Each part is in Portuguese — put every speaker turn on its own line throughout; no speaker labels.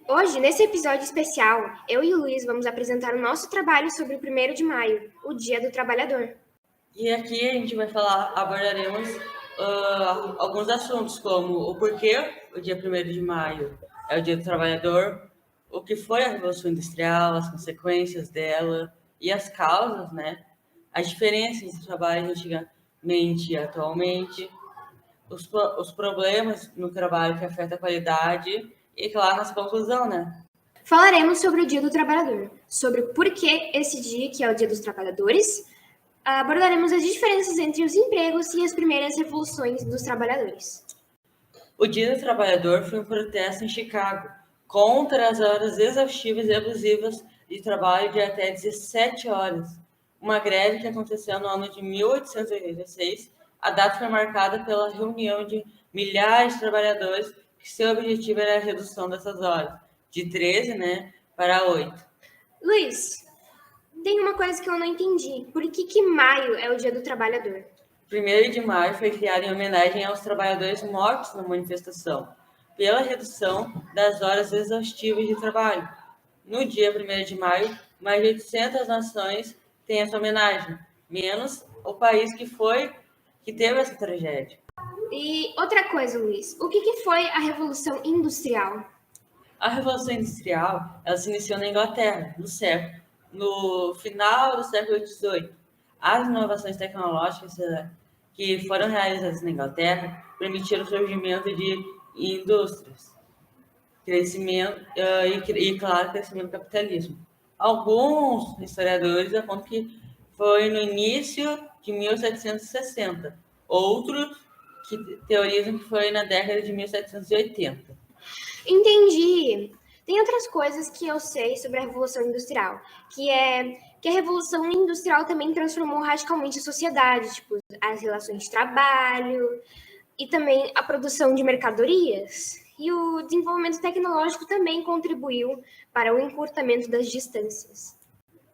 Hoje, nesse episódio especial, eu e o Luiz vamos apresentar o nosso trabalho sobre o 1º de maio, o Dia do Trabalhador.
E aqui a gente abordaremos alguns assuntos, como o porquê o dia 1º de maio é o Dia do Trabalhador, o que foi a Revolução Industrial, as consequências dela e as causas, né? As diferenças entre trabalho antigamente e atualmente, os problemas no trabalho que afetam a qualidade e, claro, nossa conclusão, né?
Falaremos sobre o Dia do Trabalhador, sobre por que esse dia, que é o Dia dos Trabalhadores. Abordaremos as diferenças entre os empregos e as primeiras revoluções dos trabalhadores.
O Dia do Trabalhador foi um protesto em Chicago contra as horas exaustivas e abusivas de trabalho de até 17 horas. Uma greve que aconteceu no ano de 1886. A data foi marcada pela reunião de milhares de trabalhadores que seu objetivo era a redução dessas horas, de 13, para 8.
Luiz, tem uma coisa que eu não entendi. Por que maio é o Dia do Trabalhador?
1º de maio foi criado em homenagem aos trabalhadores mortos na manifestação, pela redução das horas exaustivas de trabalho. No dia 1º de maio, mais de 800 nações têm essa homenagem, menos o país que teve essa tragédia.
E outra coisa, Luiz, o que foi a Revolução Industrial?
A Revolução Industrial, ela se iniciou na Inglaterra, no final do século XVIII. As inovações tecnológicas que foram realizadas na Inglaterra permitiram o surgimento de indústrias, crescimento claro, crescimento do capitalismo. Alguns historiadores apontam que foi no início de 1760, outros que teorizam que foi na década de 1780.
Entendi. Tem outras coisas que eu sei sobre a Revolução Industrial, que a Revolução Industrial também transformou radicalmente a sociedade, tipo, as relações de trabalho e também a produção de mercadorias. E o desenvolvimento tecnológico também contribuiu para o encurtamento das distâncias.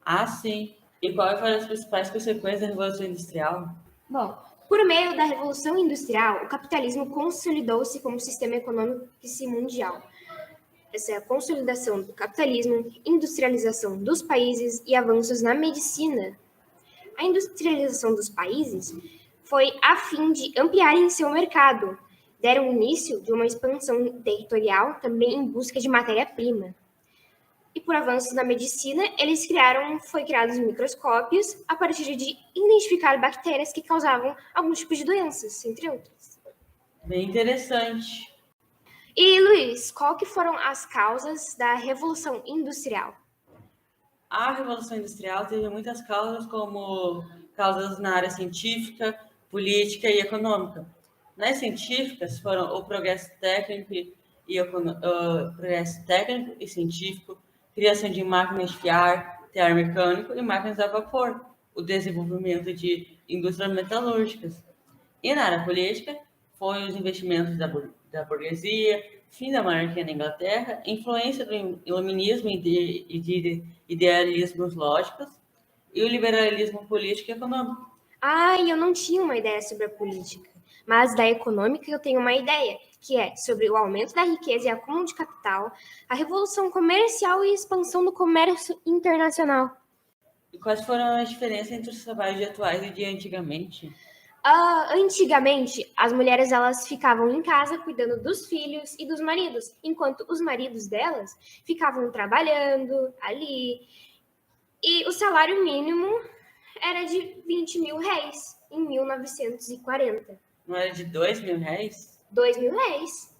Ah, sim. E quais foram as principais consequências da Revolução Industrial?
Bom, por meio da Revolução Industrial, o capitalismo consolidou-se como sistema econômico mundial. Essa é a consolidação do capitalismo, industrialização dos países e avanços na medicina. A industrialização dos países foi a fim de ampliarem seu mercado, deram início de uma expansão territorial também em busca de matéria-prima. E por avanços na medicina, foi criados microscópios a partir de identificar bactérias que causavam alguns tipos de doenças, entre outras.
Bem interessante.
E, Luiz, qual que foram as causas da Revolução Industrial?
A Revolução Industrial teve muitas causas, como causas na área científica, política e econômica. Nas científicas foram o progresso técnico e científico, criação de máquinas de ar, tear mecânico e máquinas a vapor, o desenvolvimento de indústrias metalúrgicas. E na área política, foram os investimentos da burguesia, fim da monarquia na Inglaterra, influência do iluminismo e de idealismos lógicos e o liberalismo político e econômico.
Eu não tinha uma ideia sobre a política, mas da econômica eu tenho uma ideia, que é sobre o aumento da riqueza e acúmulo de capital, a revolução comercial e expansão do comércio internacional.
E quais foram as diferenças entre os trabalhos atuais e de antigamente?
Antigamente, as mulheres elas ficavam em casa cuidando dos filhos e dos maridos, enquanto os maridos delas ficavam trabalhando ali. E o salário mínimo era de 20 mil réis em 1940.
Não era de 2.000 réis?
2 mil réis.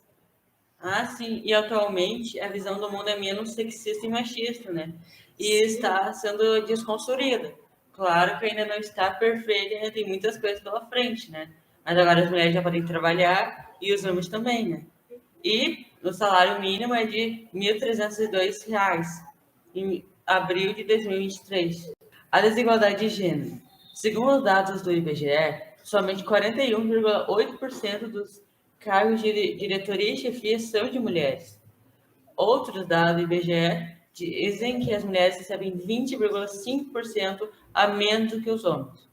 Ah, sim. E atualmente a visão do mundo é menos sexista e machista, né? E está sendo desconstruída. Claro que ainda não está perfeita, ainda tem muitas coisas pela frente, né? Mas agora as mulheres já podem trabalhar e os homens também, né? E o salário mínimo é de R$ 1.302 em abril de 2023. A desigualdade de gênero. Segundo os dados do IBGE, somente 41,8% dos cargos de diretoria e chefia são de mulheres. Outros dados do IBGE dizem que as mulheres recebem 20,5% a menos do que os homens.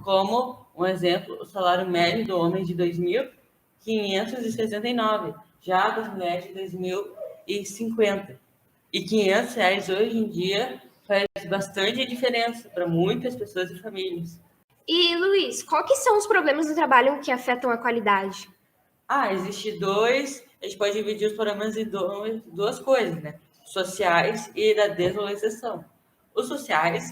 Como um exemplo, o salário médio do homem de 2.569, já das mulheres de 2.000 R$ 500 hoje em dia faz bastante diferença para muitas pessoas e famílias.
E, Luiz, qual que são os problemas do trabalho que afetam a qualidade?
Existe dois, a gente pode dividir os problemas em duas coisas, né? Sociais e da desvalorização. Os sociais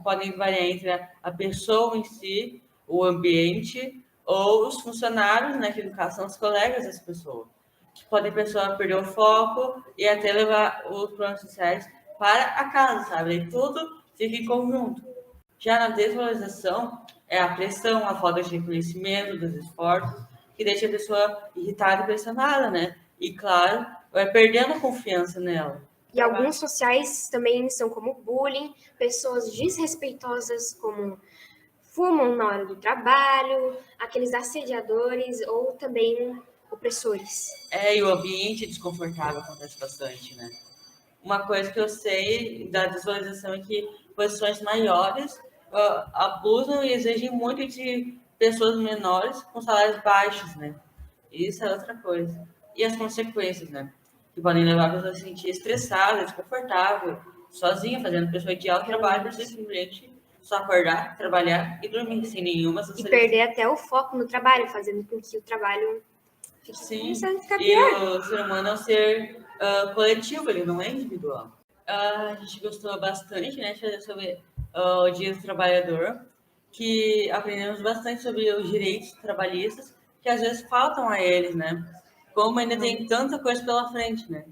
podem variar entre a pessoa em si, o ambiente, ou os funcionários, né? Que no caso são os colegas dessa pessoa. Que podem a pessoa perder o foco e até levar os problemas sociais para a casa, sabe? E tudo fica em conjunto. Já na desvalorização, é a pressão, a falta de reconhecimento dos esforços, que deixa a pessoa irritada e pressionada, né? E, claro, vai perdendo a confiança nela.
E alguns sociais também são como bullying, pessoas desrespeitosas como fumam na hora do trabalho, aqueles assediadores ou também opressores.
E o ambiente desconfortável acontece bastante, né? Uma coisa que eu sei da desvalorização é que posições maiores abusam e exigem muito de pessoas menores com salários baixos, né? Isso é outra coisa. E as consequências, né? Que podem levar a pessoa a se sentir estressada, desconfortável, sozinha, fazendo a pessoa adiar o trabalho para simplesmente só acordar, trabalhar e dormir, sem nenhuma
E
socialização.
perder até o foco no trabalho, fazendo com que o trabalho fique começando a ficar
E
pior.
o ser humano é um ser coletivo, ele não é individual. A gente gostou bastante, né, de fazer sobre o Dia do Trabalhador, que aprendemos bastante sobre os direitos trabalhistas, que às vezes faltam a eles, né? Como ainda tem tanta coisa pela frente, né?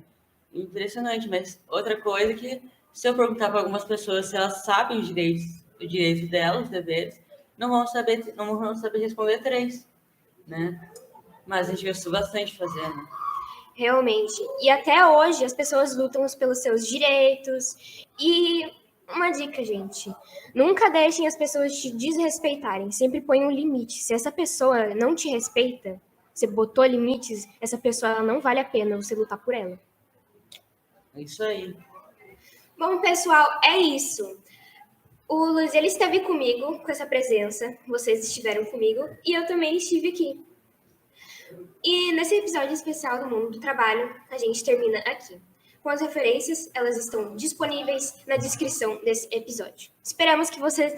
Impressionante, mas outra coisa que, se eu perguntar para algumas pessoas se elas sabem os direitos delas, os deveres, não vão saber responder 3, né? Mas a gente gostou bastante fazendo.
Realmente. E até hoje as pessoas lutam pelos seus direitos. E uma dica, gente: nunca deixem as pessoas te desrespeitarem. Sempre põe um limite. Se essa pessoa não te respeita, você botou limites, essa pessoa ela não vale a pena você lutar por ela.
É isso aí.
Bom, pessoal, é isso. O Luiz, ele esteve comigo com essa presença. Vocês estiveram comigo e eu também estive aqui. E nesse episódio especial do Mundo do Trabalho, a gente termina aqui. Com as referências, elas estão disponíveis na descrição desse episódio. Esperamos que vocês